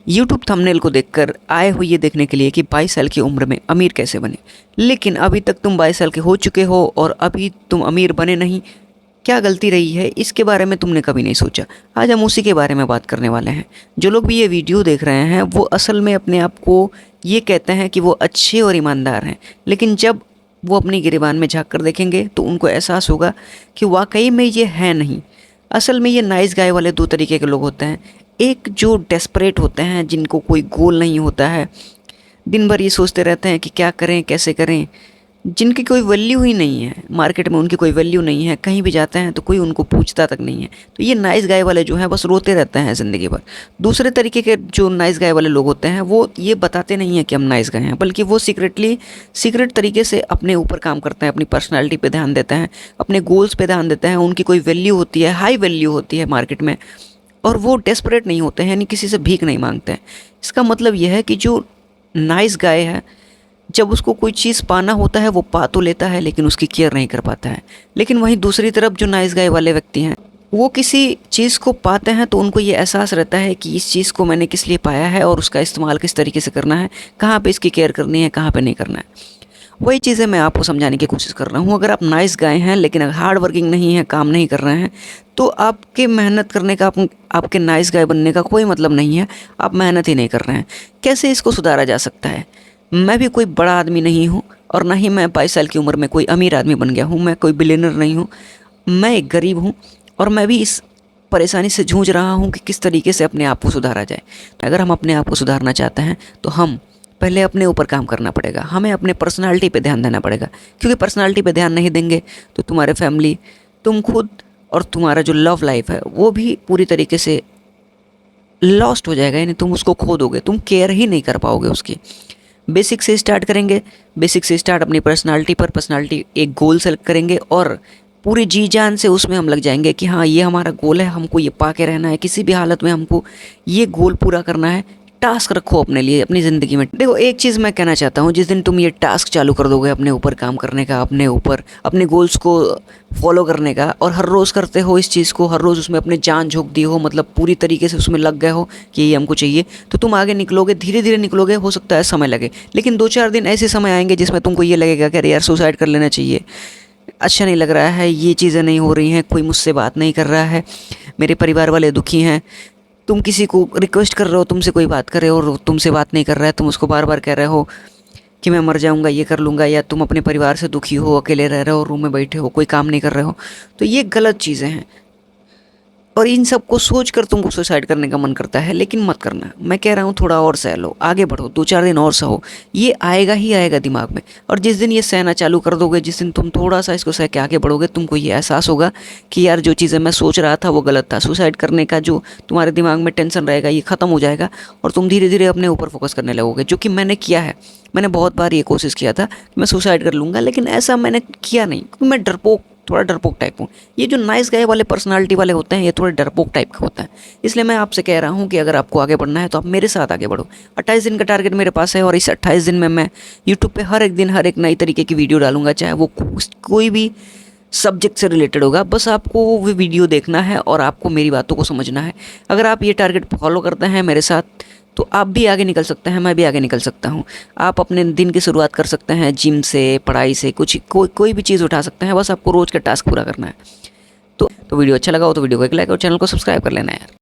YouTube thumbnail को देखकर आए हो ये देखने के लिए कि 22 साल की उम्र में अमीर कैसे बने, लेकिन अभी तक तुम 22 साल के हो चुके हो और अभी तुम अमीर बने नहीं। क्या गलती रही है, इसके बारे में तुमने कभी नहीं सोचा। आज हम उसी के बारे में बात करने वाले हैं। जो लोग भी ये वीडियो देख रहे हैं वो असल में अपने आप को ये कहते हैं कि वो अच्छे और ईमानदार हैं, लेकिन जब वो अपनी गिरेबान में झांक कर देखेंगे तो उनको एहसास होगा कि वाकई में ये है नहीं। असल में ये नाइस गाय वाले दो तरीके के लोग होते हैं। एक जो डेस्परेट होते हैं, जिनको कोई गोल नहीं होता है, दिन भर ये सोचते रहते हैं कि क्या करें कैसे करें, जिनकी कोई वैल्यू ही नहीं है, मार्केट में उनकी कोई वैल्यू नहीं है, कहीं भी जाते हैं तो कोई उनको पूछता तक नहीं है। तो ये नाइस गाय वाले जो हैं बस रोते रहते हैं ज़िंदगी भर। दूसरे तरीके के जो नाइस गाय वाले लोग होते हैं वो ये बताते नहीं हैं कि हम नाइस गाय हैं, बल्कि वो सीक्रेट तरीके से अपने ऊपर काम करते हैं, अपनी पर्सनैलिटी पे ध्यान देते हैं, अपने गोल्स पे ध्यान देते हैं। उनकी कोई वैल्यू होती है, हाई वैल्यू होती है मार्केट में, और वो डेस्परेट नहीं होते हैं, यानी किसी से भीख नहीं मांगते हैं। इसका मतलब यह है कि जो नाइस गाय है, जब उसको कोई चीज़ पाना होता है वो पा तो लेता है लेकिन उसकी केयर नहीं कर पाता है। लेकिन वहीं दूसरी तरफ जो नाइस गाय वाले व्यक्ति हैं वो किसी चीज़ को पाते हैं तो उनको ये एहसास रहता है कि इस चीज़ को मैंने किस लिए पाया है और उसका इस्तेमाल किस तरीके से करना है, कहाँ पे इसकी केयर करनी है, कहाँ पे नहीं करना है। वही चीज़ें मैं आपको समझाने की कोशिश कर रहा हूँ। अगर आप नाइस गाय हैं लेकिन हार्ड वर्किंग नहीं है, काम नहीं कर रहे हैं, तो आपके मेहनत करने का, आपके नाइस गाय बनने का कोई मतलब नहीं है। आप मेहनत ही नहीं कर रहे हैं। कैसे इसको सुधारा जा सकता है? मैं भी कोई बड़ा आदमी नहीं हूँ और ना ही मैं 22 साल की उम्र में कोई अमीर आदमी बन गया हूँ। मैं कोई बिलियनर नहीं हूँ, मैं एक गरीब हूँ और मैं भी इस परेशानी से जूझ रहा हूँ कि किस तरीके से अपने आप को सुधारा जाए। तो अगर हम अपने आप को सुधारना चाहते हैं तो हम पहले अपने ऊपर काम करना पड़ेगा। हमें अपने पर्सनालिटी पे ध्यान देना पड़ेगा, क्योंकि पर्सनालिटी पे ध्यान नहीं देंगे तो तुम्हारे फैमिली, तुम खुद और तुम्हारा जो लव लाइफ है वो भी पूरी तरीके से लॉस्ट हो जाएगा। यानी तुम उसको खो दोगे, तुम केयर ही नहीं कर पाओगे उसकी। बेसिक से स्टार्ट करेंगे, बेसिक से स्टार्ट अपनी पर्सनालिटी एक गोल सेलेक्ट करेंगे और पूरी जी जान से उसमें हम लग जाएंगे कि हाँ ये हमारा गोल है, हमको ये पा के रहना है, किसी भी हालत में हमको ये गोल पूरा करना है। टास्क रखो अपने लिए अपनी ज़िंदगी में। देखो, एक चीज़ मैं कहना चाहता हूँ, जिस दिन तुम ये टास्क चालू कर दोगे अपने ऊपर काम करने का, अपने ऊपर अपने गोल्स को फॉलो करने का, और हर रोज़ करते हो इस चीज़ को, हर रोज़ उसमें अपने जान झोंक दी हो, मतलब पूरी तरीके से उसमें लग गए हो कि ये हमको चाहिए, तो तुम आगे निकलोगे, धीरे धीरे निकलोगे। हो सकता है समय लगे, लेकिन 2-4 दिन ऐसे समय आएंगे जिसमें तुमको ये लगेगा कि अरे यार सुसाइड कर लेना चाहिए, अच्छा नहीं लग रहा है, ये चीज़ें नहीं हो रही हैं, कोई मुझसे बात नहीं कर रहा है, मेरे परिवार वाले दुखी हैं। तुम किसी को रिक्वेस्ट कर रहे हो, तुमसे कोई बात करे और तुमसे बात नहीं कर रहा है, तुम उसको बार बार कह रहे हो कि मैं मर जाऊंगा, ये कर लूँगा, या तुम अपने परिवार से दुखी हो, अकेले रह रहे हो, रूम में बैठे हो, कोई काम नहीं कर रहे हो, तो ये गलत चीज़ें हैं। और इन सब को सोच कर तुमको सुसाइड करने का मन करता है, लेकिन मत करना। मैं कह रहा हूँ थोड़ा और सह लो, आगे बढ़ो, 2-4 दिन और सहो, ये आएगा ही आएगा दिमाग में। और जिस दिन ये सहना चालू कर दोगे, जिस दिन तुम थोड़ा सा इसको सह के आगे बढ़ोगे, तुमको ये एहसास होगा कि यार जो चीज़ें मैं सोच रहा था वो गलत था। सुसाइड करने का जो तुम्हारे दिमाग में टेंशन रहेगा ये ख़त्म हो जाएगा और तुम धीरे धीरे अपने ऊपर फोकस करने लगोगे, जो कि मैंने किया है। मैंने बहुत बार ये कोशिश किया था कि मैं सुसाइड कर लूँगा, लेकिन ऐसा मैंने किया नहीं, क्योंकि मैं थोड़ा डरपोक टाइप हूँ। ये जो नाइस गाय वाले पर्सनालिटी वाले होते हैं ये थोड़े डरपोक टाइप का होता है। इसलिए मैं आपसे कह रहा हूँ कि अगर आपको आगे बढ़ना है तो आप मेरे साथ आगे बढ़ो। 28 दिन का टारगेट मेरे पास है और इस 28 दिन में मैं यूट्यूब पे हर एक दिन हर एक नई तरीके की वीडियो डालूंगा, चाहे वो कोई भी सब्जेक्ट से रिलेटेड होगा। बस आपको वो वीडियो देखना है और आपको मेरी बातों को समझना है। अगर आप ये टारगेट फॉलो करते हैं मेरे साथ तो आप भी आगे निकल सकते हैं, मैं भी आगे निकल सकता हूँ। आप अपने दिन की शुरुआत कर सकते हैं जिम से, पढ़ाई से, कोई भी चीज़ उठा सकते हैं। बस आपको रोज़ का टास्क पूरा करना है। तो वीडियो अच्छा लगा हो तो वीडियो को एक लाइक और चैनल को सब्सक्राइब कर लेना है यार।